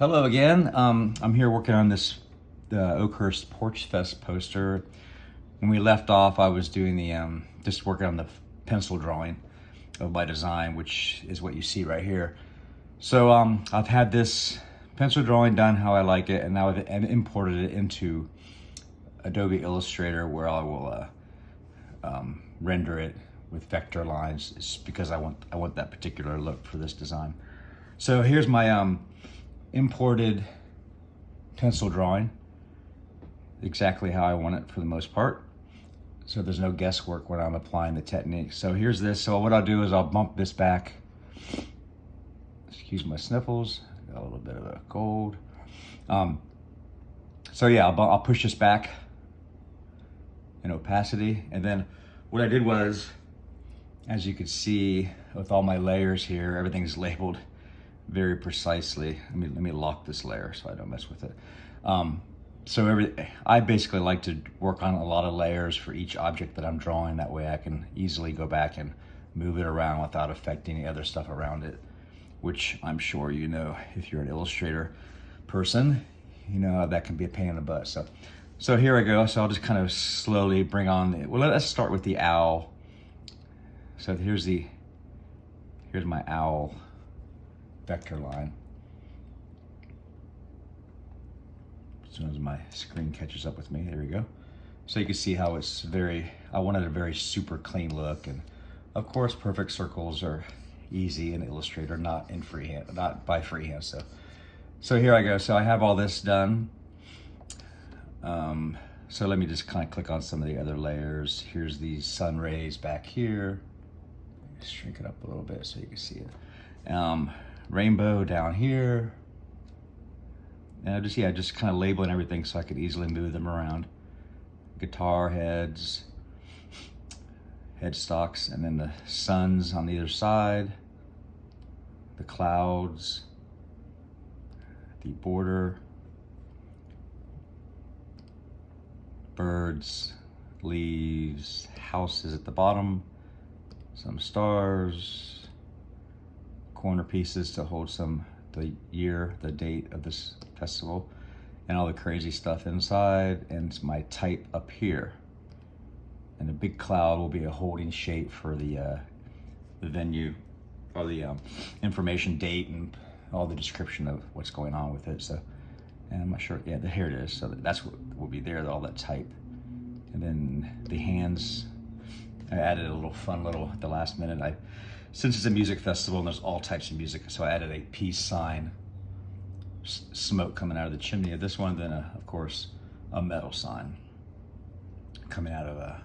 Hello again. I'm here working on the OAKHURST PORCHFEST poster. When we left off, I was doing the just working on the pencil drawing of my design, which is what you see right here. So I've had this pencil drawing done how I like it, and now I've imported it into Adobe Illustrator, where I will render it with vector lines. It's because I want that particular look for this design. So here's my imported pencil drawing, exactly how I want it for the most part. So there's no guesswork when I'm applying the technique. So here's this. So what I'll do is I'll bump this back. Excuse my sniffles. Got a little bit of a cold. So yeah, I'll push this back in opacity. And then what I did was, as you can see with all my layers here, everything's labeled very precisely. Let me lock this layer so I don't mess with it. I basically like to work on a lot of layers for each object that I'm drawing. That way I can easily go back and move it around without affecting the other stuff around it, which I'm sure you know, if you're an Illustrator person, you know that can be a pain in the butt. So here I go. So I'll just kind of slowly bring on well, let's start with the owl. So here's my owl vector line. As soon as my screen catches up with me, there we go. So you can see how it's I wanted a very super clean look, and of course perfect circles are easy in Illustrator, not by freehand. So here I go. So I have all this done. So let me just kind of click on some of the other layers. Here's these sun rays back here. Shrink it up a little bit so you can see it. Rainbow down here. And just kind of labeling everything so I could easily move them around. Guitar heads, headstocks, and then the suns on either side, the clouds, the border, birds, leaves, houses at the bottom, some stars, corner pieces to hold the year, the date of this festival, and all the crazy stuff inside, and my type up here. And the big cloud will be a holding shape for the venue, or the information, date, and all the description of what's going on with it. So, and I'm not sure, yeah, here it is. So that's what will be there, all that type. And then the hands, I added a little fun at the last minute. Since it's a music festival and there's all types of music, so I added a peace sign, smoke coming out of the chimney of this one, then of course a metal sign coming out of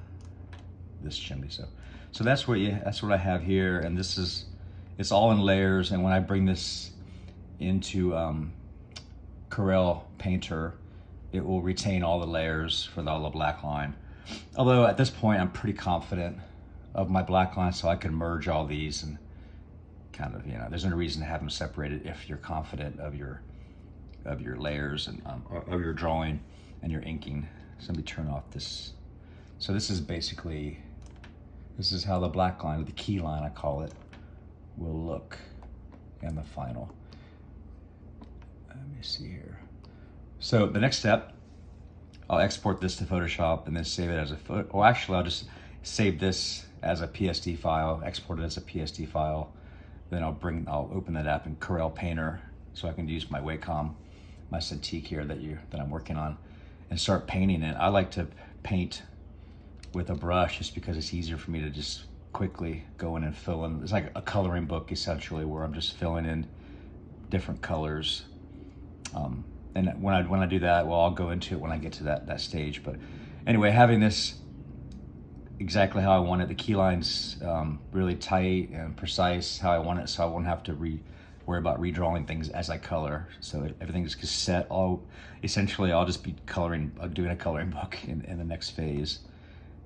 this chimney. So that's what I have here, and it's all in layers. And when I bring this into Corel Painter, it will retain all the layers for all the black line. Although at this point I'm pretty confident of my black line, so I can merge all these and kind of, there's no reason to have them separated if you're confident of your layers and of your drawing and your inking. So let me turn off this. So this is how the black line, or the key line I call it, will look in the final. Let me see here. So the next step, I'll export this to Photoshop and then save it as a photo. Well, actually, I'll just save this as a PSD file, export it as a PSD file. Then I'll open that app in Corel Painter so I can use my Wacom, my Cintiq here that I'm working on, and start painting it. I like to paint with a brush just because it's easier for me to just quickly go in and fill in. It's like a coloring book essentially, where I'm just filling in different colors. And when I do that, well, I'll go into it when I get to that stage. But anyway, having this exactly how I want it, the key lines really tight and precise how I want it, so I won't have to worry about redrawing things as I color. So everything's just set. Essentially I'll just be doing a coloring book in the next phase.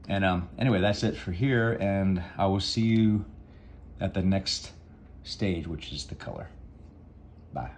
And anyway, that's it for here, and I will see you at the next stage, which is the color. Bye.